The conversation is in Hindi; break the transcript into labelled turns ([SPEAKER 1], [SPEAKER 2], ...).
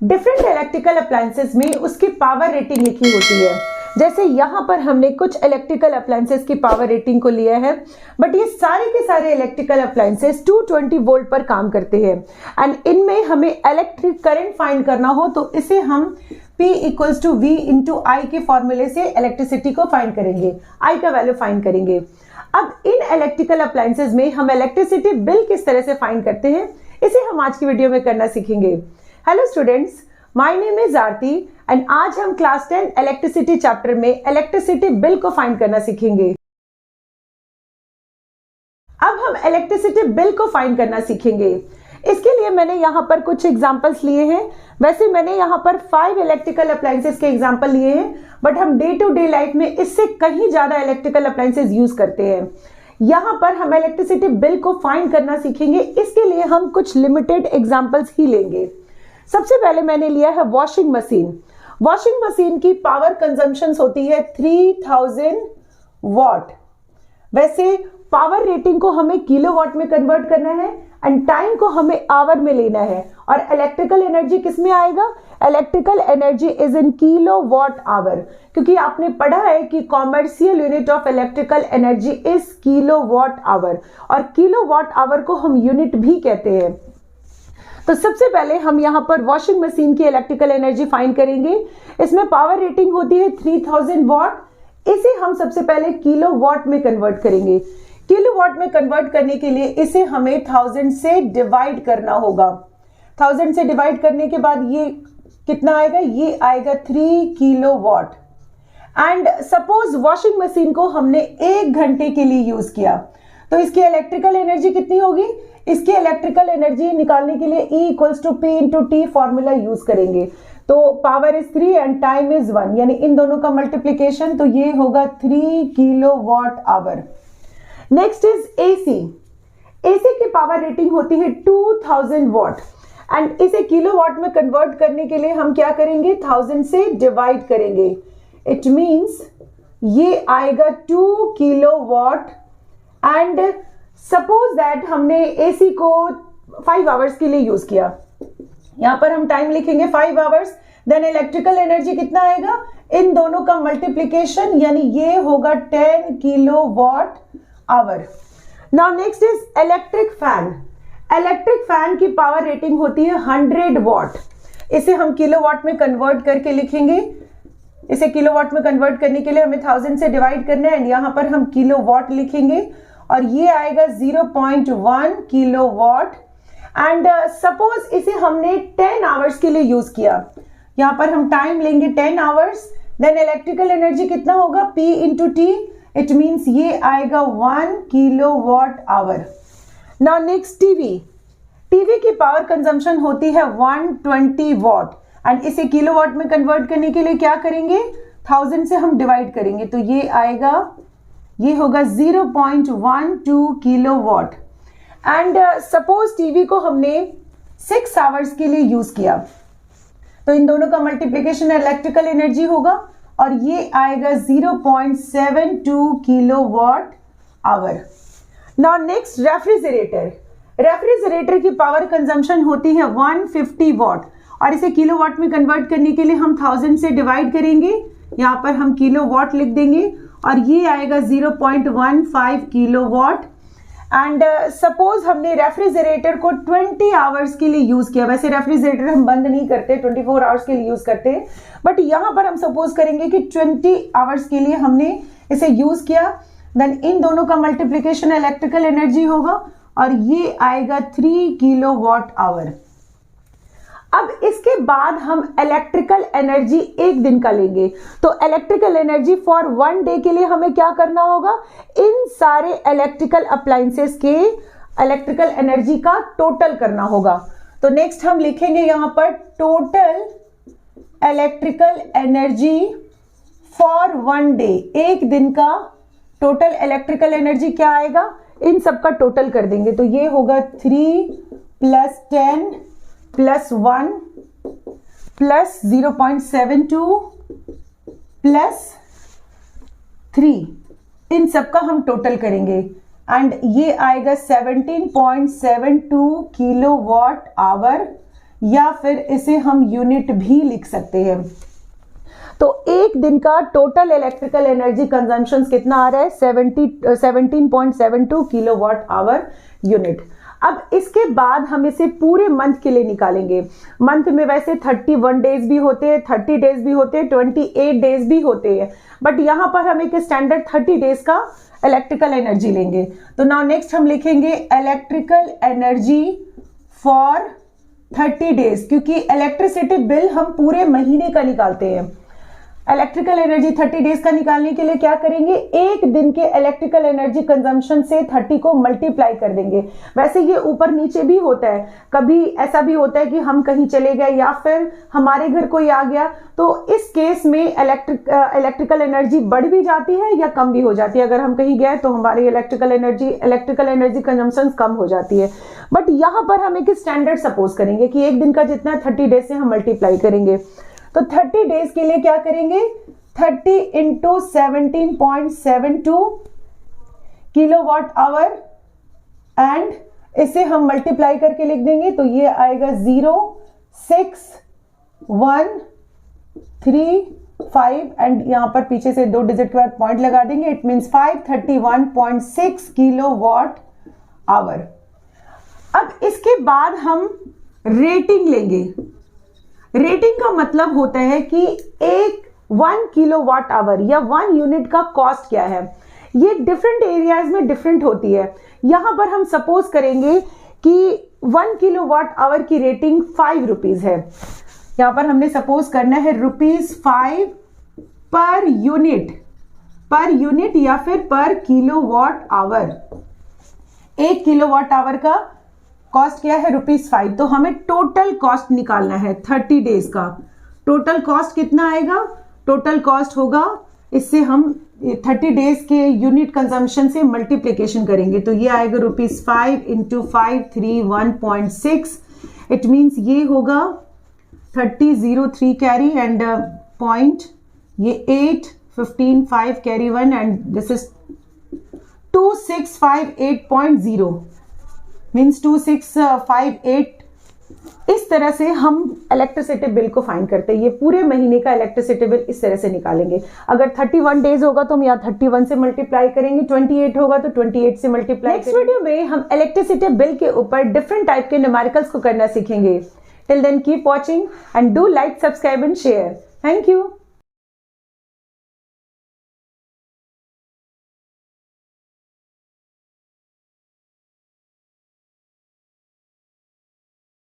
[SPEAKER 1] डिफरेंट इलेक्ट्रिकल अप्लायंसेस में उसकी पावर रेटिंग लिखी होती है। जैसे यहाँ पर हमने कुछ इलेक्ट्रिकल अप्लायंसेस की पावर रेटिंग को लिया है, बट ये सारे के सारे इलेक्ट्रिकल अप्लायंसेस 220 वोल्ट पर काम करते हैं एंड इनमें हमें इलेक्ट्रिक करंट फाइंड करना हो तो इसे हम P equals to V into I के फॉर्मूले से इलेक्ट्रिसिटी को फाइंड करेंगे, आई का वैल्यू फाइंड करेंगे। अब इन इलेक्ट्रिकल अप्लायंसेस में हम इलेक्ट्रिसिटी बिल किस तरह से फाइंड करते हैं, इसे हम आज की वीडियो में करना सीखेंगे। Hello students, my name is Aarti and आज हम क्लास 10 इलेक्ट्रिसिटी चैप्टर में इलेक्ट्रिसिटी बिल को फाइंड करना सीखेंगे। अब हम इलेक्ट्रिसिटी बिल को फाइंड करना सीखेंगे। इसके लिए मैंने यहाँ पर कुछ एग्जांपल्स लिए हैं। वैसे मैंने यहाँ पर 5 इलेक्ट्रिकल अप्लायंसेस के एग्जांपल लिए हैं, बट हम डे टू डे लाइफ में इससे कहीं ज्यादा इलेक्ट्रिकल अप्लायंसेस यूज करते हैं। यहाँ पर हम इलेक्ट्रिसिटी बिल को फाइंड करना सीखेंगे। इसके लिए हम कुछ लिमिटेड एग्जांपल्स ही लेंगे। सबसे पहले मैंने लिया है वॉशिंग मशीन। वॉशिंग मशीन की पावर कंजम्पशन होती है 3000 वॉट। वैसे पावर रेटिंग को हमें किलोवाट में कन्वर्ट करना है एंड टाइम को हमें आवर में लेना है। और इलेक्ट्रिकल एनर्जी किस में आएगा? Electrical energy is in kilowatt hour, क्योंकि आपने पढ़ा है कि commercial unit of electrical energy is kilowatt hour, और किलोवाट आवर को हम यूनिट भी कहते हैं। तो सबसे पहले हम यहाँ पर वॉशिंग मशीन की इलेक्ट्रिकल एनर्जी फाइंड करेंगे। इसमें पावर रेटिंग होती है 3000 वॉट। इसे हम सबसे पहले किलोवाट में कन्वर्ट करेंगे। किलोवाट में कन्वर्ट करने के लिए इसे हमें 1000 से डिवाइड करना होगा। 1000 से डिवाइड करने के बाद ये कितना आएगा? ये आएगा 3 kilowatt. And suppose washing machine को हमने 1 घंटे के लिए यूज किया, तो इसकी इलेक्ट्रिकल एनर्जी कितनी होगी? इसकी इलेक्ट्रिकल एनर्जी निकालने के लिए E equals to P into T formula use करेंगे। तो power is 3 and time is 1, यानी इन दोनों का मल्टीप्लीकेशन, तो ये होगा 3 kilowatt hour. Next is AC। AC की पावर रेटिंग होती है 2000 वॉट एंड इसे किलोवाट में कन्वर्ट करने के लिए हम क्या करेंगे? 1000 से डिवाइड करेंगे। इट मींस ये आएगा 2 किलोवाट। एंड सपोज दैट हमने AC को 5 आवर्स के लिए यूज किया। यहां पर हम टाइम लिखेंगे 5 आवर्स, देन इलेक्ट्रिकल एनर्जी कितना आएगा? इन दोनों का मल्टीप्लीकेशन, यानी ये होगा 10 kilowatt hour. Now next is electric fan. Electric fan की पावर रेटिंग होती है 100 वॉट। इसे हम किलोवाट में कन्वर्ट करके लिखेंगे। इसे किलोवाट में कन्वर्ट करने के लिए हमें 1000 से डिवाइड करना है एंड यहां पर हम किलोवाट लिखेंगे और ये आएगा 0.1 किलोवाट। एंड सपोज इसे हमने 10 आवर्स के लिए यूज किया। यहां पर हम टाइम लेंगे 10 आवर्स, देन इलेक्ट्रिकल एनर्जी कितना होगा? P into T। It means ये आएगा 1 kilowatt hour. Now next TV. TV की पावर कंजम्पशन होती है 120 वॉट एंड इसे किलोवाट में कन्वर्ट करने के लिए क्या करेंगे? 1000 से हम डिवाइड करेंगे, तो ये आएगा, ये होगा 0.12 किलोवाट। एंड सपोज टीवी को हमने 6 आवर्स के लिए यूज किया, तो इन दोनों का मल्टीप्लीकेशन इलेक्ट्रिकल एनर्जी होगा और ये आएगा 0.72 kilowatt hour. Now next refrigerator. Refrigerator की पावर कंजम्पशन होती है 150 वॉट और इसे किलोवाट में कन्वर्ट करने के लिए हम 1000 से डिवाइड करेंगे। यहां पर हम किलोवाट लिख देंगे और ये आएगा 0.15 किलोवाट। एंड सपोज हमने रेफ्रिजरेटर को 20 आवर्स के लिए यूज किया। वैसे रेफ्रिजरेटर हम बंद नहीं करते, 24 आवर्स के लिए यूज करते हैं, बट यहां पर हम सपोज करेंगे कि 20 आवर्स के लिए हमने इसे यूज किया, देन इन दोनों का मल्टीप्लीकेशन इलेक्ट्रिकल एनर्जी होगा और ये आएगा 3 किलोवाट आवर। अब इसके बाद हम इलेक्ट्रिकल एनर्जी 1 दिन का लेंगे। तो इलेक्ट्रिकल एनर्जी फॉर 1 डे के लिए हमें क्या करना होगा? इन सारे इलेक्ट्रिकल अप्लायंसेस के इलेक्ट्रिकल एनर्जी का टोटल करना होगा। तो नेक्स्ट हम लिखेंगे यहां पर total electrical energy for 1 day. 1 दिन का टोटल इलेक्ट्रिकल एनर्जी क्या आएगा? इन सब का टोटल कर देंगे, तो ये होगा 3 + 10 + 1 + 0.72 + 3, इन सब का हम टोटल करेंगे एंड ये आएगा 17.72 किलोवाट आवर। या फिर इसे हम यूनिट भी लिख सकते हैं। तो एक दिन का टोटल इलेक्ट्रिकल एनर्जी कंजम्पशन कितना आ रहा है? 17.72 किलोवाट आवर यूनिट। अब इसके बाद हम इसे पूरे मंथ के लिए निकालेंगे। मंथ में वैसे 31 डेज भी होते हैं, 30 डेज भी होते हैं, 28 डेज भी होते हैं, बट यहां पर हम एक स्टैंडर्ड 30 डेज का इलेक्ट्रिकल एनर्जी लेंगे। तो नाउ नेक्स्ट हम लिखेंगे इलेक्ट्रिकल एनर्जी फॉर 30 डेज, क्योंकि इलेक्ट्रिसिटी बिल हम पूरे महीने का निकालते हैं। इलेक्ट्रिकल एनर्जी 30 डेज का निकालने के लिए क्या करेंगे? एक दिन के इलेक्ट्रिकल एनर्जी कंजम्पशन से 30 को मल्टीप्लाई कर देंगे। वैसे ये ऊपर नीचे भी होता है, कभी ऐसा भी होता है कि हम कहीं चले गए या फिर हमारे घर कोई आ गया, तो इस केस में इलेक्ट्रिकल एनर्जी बढ़ भी जाती है या कम भी हो जाती है। अगर हम कहीं गए तो हमारी इलेक्ट्रिकल एनर्जी कंजम्पशन कम हो जाती है। बट यहां पर हम एक स्टैंडर्ड सपोज करेंगे कि एक दिन का जितना 30 डेज से हम मल्टीप्लाई करेंगे। तो 30 डेज के लिए क्या करेंगे? 30 इंटू 17.72 किलोवाट आवर, एंड इसे हम मल्टीप्लाई करके लिख देंगे। तो ये आएगा 06135 एंड यहां पर पीछे से 2 डिजिट के बाद पॉइंट लगा देंगे। It means 531.6 kilowatt hour. अब इसके बाद हम रेटिंग लेंगे। रेटिंग का मतलब होता है कि 1 किलोवाट आवर या 1 यूनिट का कॉस्ट क्या है। ये डिफरेंट एरियाज में डिफरेंट होती है। यहां पर हम सपोज करेंगे कि 1 किलोवाट आवर की रेटिंग 5 रुपीज है। यहां पर हमने सपोज करना है ₹5 पर यूनिट या फिर पर किलोवाट आवर। 1 किलोवाट आवर का कॉस्ट क्या है? ₹5। तो हमें टोटल कॉस्ट निकालना है 30 डेज का। टोटल कॉस्ट कितना आएगा? टोटल कॉस्ट होगा, इससे हम 30 डेज के यूनिट कंजम्पशन से मल्टीप्लिकेशन करेंगे। तो ये आएगा ₹5 इंटू 531.6। इट मीन्स ये होगा 3003 कैरी एंड पॉइंट, ये 8 15 5 carry 1 and this is 2658.0 means 2658। इस तरह से हम इलेक्ट्रिसिटी बिल को फाइंड करते हैं। ये पूरे महीने का इलेक्ट्रिसिटी बिल इस तरह से निकालेंगे। अगर 31 डेज होगा तो हम यहाँ 31 से मल्टीप्लाई करेंगे, 28 होगा तो 28 से मल्टीप्लाई। नेक्स्ट वीडियो में हम इलेक्ट्रिसिटी बिल के ऊपर डिफरेंट टाइप के न्यूमेरिकल्स को करना सीखेंगे। Till then keep watching and do like, subscribe and share. Thank you.